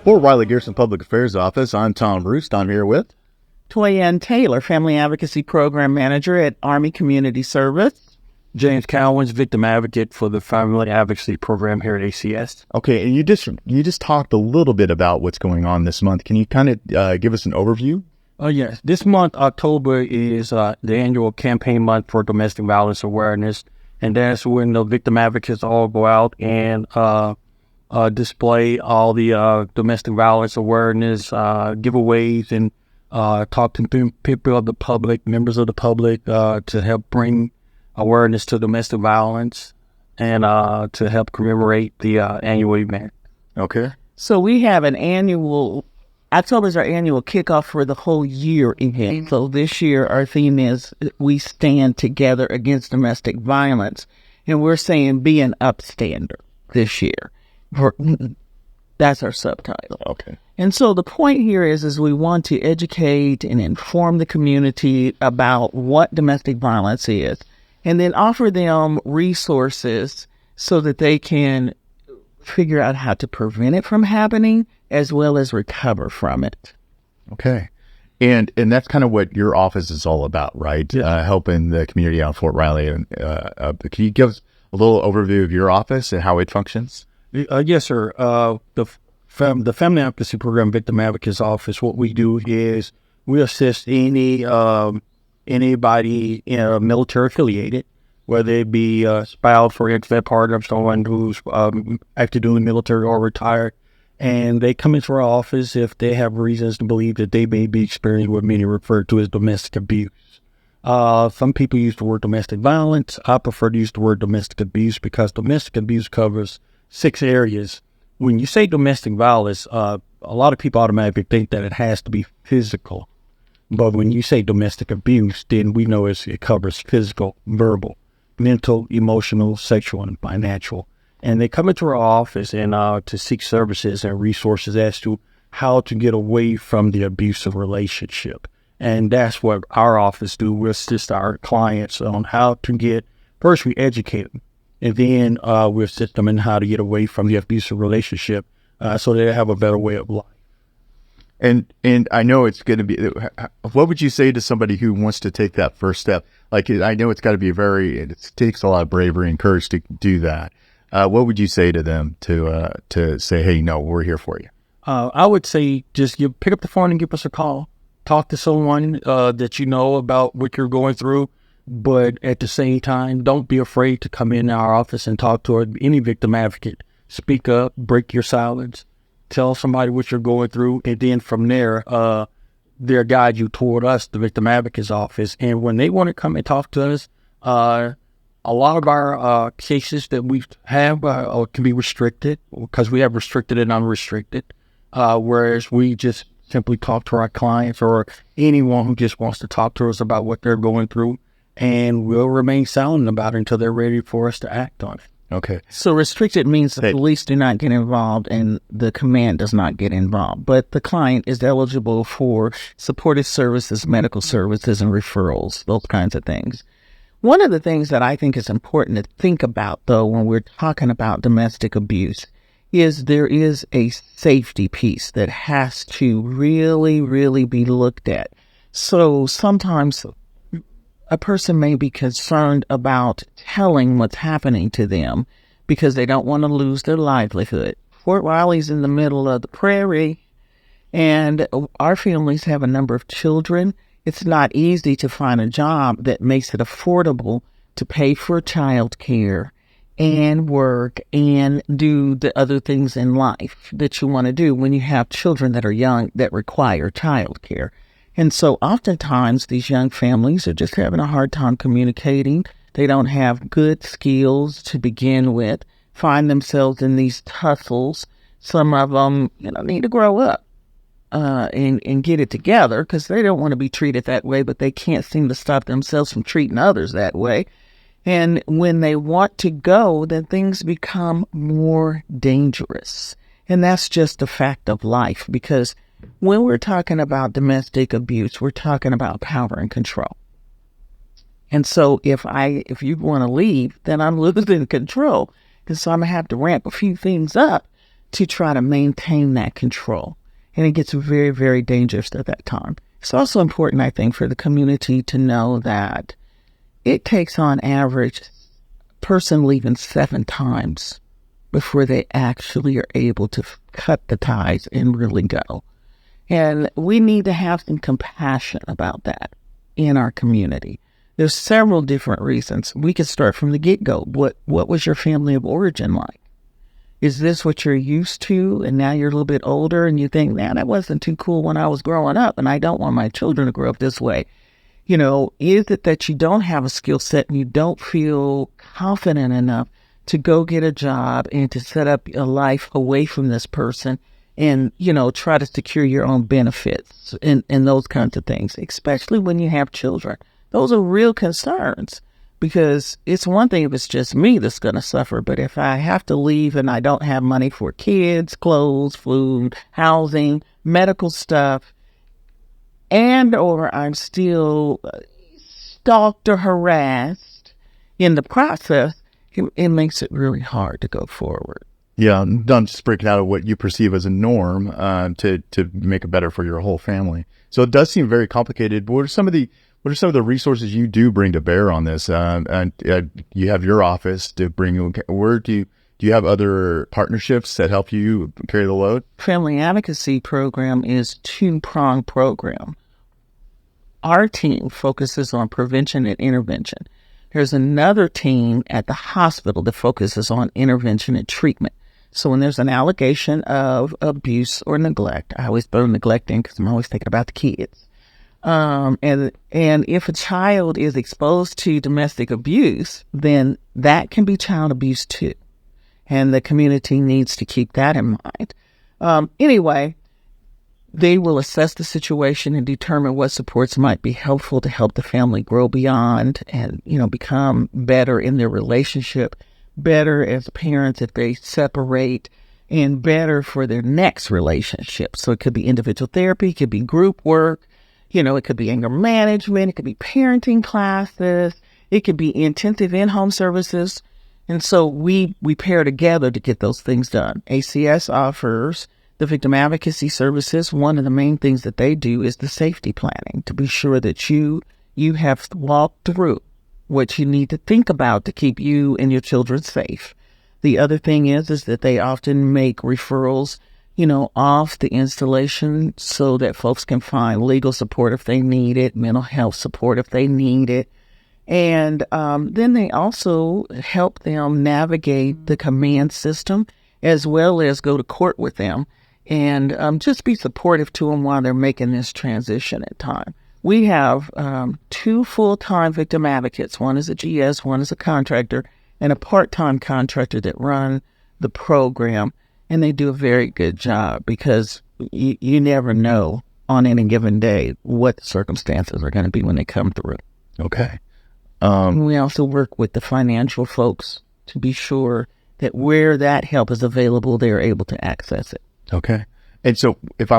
For Riley Gerson Public Affairs Office, I'm Tom Roost. I'm here with Toyanne Taylor, Family Advocacy Program Manager at Army Community Service. James Cowens, Victim Advocate for the Family Advocacy Program here at ACS. Okay, and you just talked a little bit about what's going on this month. Can you kind of give us an overview? Yes. This month, October, is the annual campaign month for domestic violence awareness, and that's when the victim advocates all go out and display all the domestic violence awareness giveaways and talk to people of the public, members of the public, to help bring awareness to domestic violence and to help commemorate the annual event. Okay. So we have October is our annual kickoff for the whole year event. So this year our theme is We Stand Together Against Domestic Violence. And we're saying be an upstander this year. That's our subtitle. Okay. And so the point here is we want to educate and inform the community about what domestic violence is, and then offer them resources so that they can figure out how to prevent it from happening as well as recover from it. Okay. And that's kind of what your office is all about, right? Yeah. Helping the community out in Fort Riley. And can you give us a little overview of your office and how it functions? Yes, sir. The Family Advocacy Program Victim Advocates Office, what we do is we assist anybody military affiliated, whether it be a spouse or ex-vet partner of someone who's active duty military or retired, and they come into our office if they have reasons to believe that they may be experiencing what many refer to as domestic abuse. Some people use the word domestic violence. I prefer to use the word domestic abuse because domestic abuse covers 6 areas. When you say domestic violence, a lot of people automatically think that it has to be physical. But when you say domestic abuse, then we know it covers physical, verbal, mental, emotional, sexual, and financial. And they come into our office and to seek services and resources as to how to get away from the abusive relationship. And that's what our office do. We assist our clients on how to get, first we educate them, and then we assist them in how to get away from the abusive relationship so they have a better way of life. And I know it's going to be, what would you say to somebody who wants to take that first step? Like, I know it's got to be it takes a lot of bravery and courage to do that. What would you say to them to say, hey, no, we're here for you? I would say just pick up the phone and give us a call. Talk to someone that you know about what you're going through. But at the same time, don't be afraid to come in our office and talk to any victim advocate. Speak up, break your silence, tell somebody what you're going through, and then from there, they'll guide you toward us, the Victim Advocate's Office. And when they want to come and talk to us, a lot of our cases that we have can be restricted because we have restricted and unrestricted, whereas we just simply talk to our clients or anyone who just wants to talk to us about what they're going through, and we'll remain silent about it until they're ready for us to act on it. Okay. So restricted means the police do not get involved and the command does not get involved, but the client is eligible for supportive services, medical services, and referrals, those kinds of things. One of the things that I think is important to think about, though, when we're talking about domestic abuse is there is a safety piece that has to really, really be looked at. So sometimes a person may be concerned about telling what's happening to them because they don't want to lose their livelihood. Fort Riley's in the middle of the prairie, and our families have a number of children. It's not easy to find a job that makes it affordable to pay for child care and work and do the other things in life that you want to do when you have children that are young that require child care. And so oftentimes these young families are just having a hard time communicating. They don't have good skills to begin with, find themselves in these tussles. Some of them, need to grow up and get it together because they don't want to be treated that way, but they can't seem to stop themselves from treating others that way. And when they want to go, then things become more dangerous. And that's just a fact of life, because when we're talking about domestic abuse, we're talking about power and control. And so if you want to leave, then I'm losing control. And so I'm going to have to ramp a few things up to try to maintain that control. And it gets very, very dangerous at that time. It's also important, I think, for the community to know that it takes on average a person leaving 7 times before they actually are able to cut the ties and really go. And we need to have some compassion about that in our community. There's several different reasons. We could start from the get-go. What was your family of origin like? Is this what you're used to? And now you're a little bit older and you think, man, that wasn't too cool when I was growing up, and I don't want my children to grow up this way. You know, is it that you don't have a skill set and you don't feel confident enough to go get a job and to set up a life away from this person and, you know, try to secure your own benefits and those kinds of things, especially when you have children? Those are real concerns, because it's one thing if it's just me that's going to suffer, but if I have to leave and I don't have money for kids, clothes, food, housing, medical stuff, and or I'm still stalked or harassed in the process, it makes it really hard to go forward. Yeah, not just breaking out of what you perceive as a norm to make it better for your whole family. So it does seem very complicated. But what are some of the resources you do bring to bear on this? And you have your office to bring. Where do you have other partnerships that help you carry the load? Family advocacy program is 2-pronged program. Our team focuses on prevention and intervention. There's another team at the hospital that focuses on intervention and treatment. So when there's an allegation of abuse or neglect, I always throw neglect in because I'm always thinking about the kids. And if a child is exposed to domestic abuse, then that can be child abuse too. And the community needs to keep that in mind. Anyway, they will assess the situation and determine what supports might be helpful to help the family grow beyond and, you know, become better in their relationship, better as parents if they separate, and better for their next relationship. So it could be individual therapy, it could be group work, you know, it could be anger management, it could be parenting classes, it could be intensive in-home services. And so we pair together to get those things done. ACS offers the victim advocacy services. One of the main things that they do is the safety planning, to be sure that you have walked through what you need to think about to keep you and your children safe. The other thing is that they often make referrals, you know, off the installation so that folks can find legal support if they need it, mental health support if they need it. And then they also help them navigate the command system as well as go to court with them and just be supportive to them while they're making this transition at time. We have 2 full-time victim advocates. One is a GS, one is a contractor, and a part-time contractor that run the program. And they do a very good job because you never know on any given day what the circumstances are going to be when they come through. Okay. We also work with the financial folks to be sure that where that help is available, they're able to access it. Okay. And so if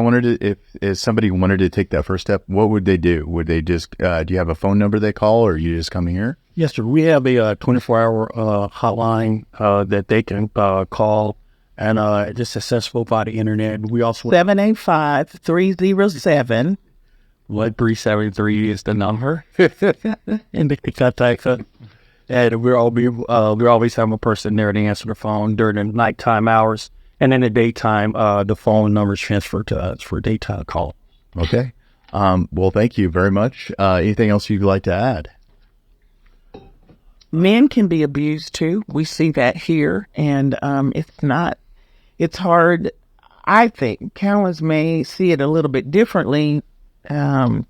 somebody wanted to take that first step, what would they do? Would they just, do you have a phone number they call, or you just come here? Yes, sir. We have a 24-hour hotline that they can call and just accessible by the internet. We also 785-307. 1373 is the number. And they can contact us. And we always have a person there to answer the phone during the nighttime hours. And in the daytime, the phone number is transferred to us for daytime call. Okay. Well, thank you very much. Anything else you'd like to add? Men can be abused too. We see that here. And it's hard. I think Callens may see it a little bit differently from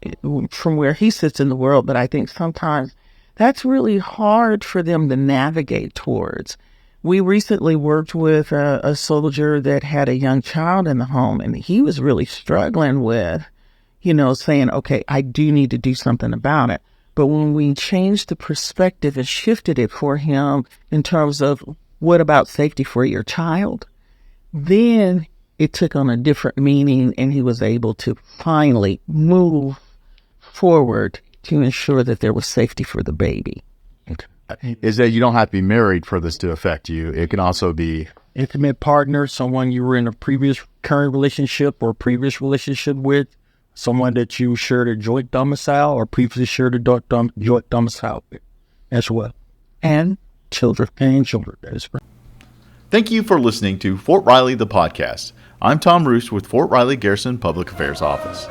where he sits in the world. But I think sometimes that's really hard for them to navigate towards. We recently worked with a soldier that had a young child in the home, and he was really struggling with, you know, saying, okay, I do need to do something about it. But when we changed the perspective and shifted it for him in terms of what about safety for your child, then it took on a different meaning, and he was able to finally move forward to ensure that there was safety for the baby. Is that you don't have to be married for this to affect you. It can also be intimate partner, someone you were in a previous current relationship or previous relationship with, someone that you shared a joint domicile or previously shared a joint domicile with as well. And children. And children, that is right. Thank you for listening to Fort Riley, the podcast. I'm Tom Roos with Fort Riley Garrison Public Affairs Office.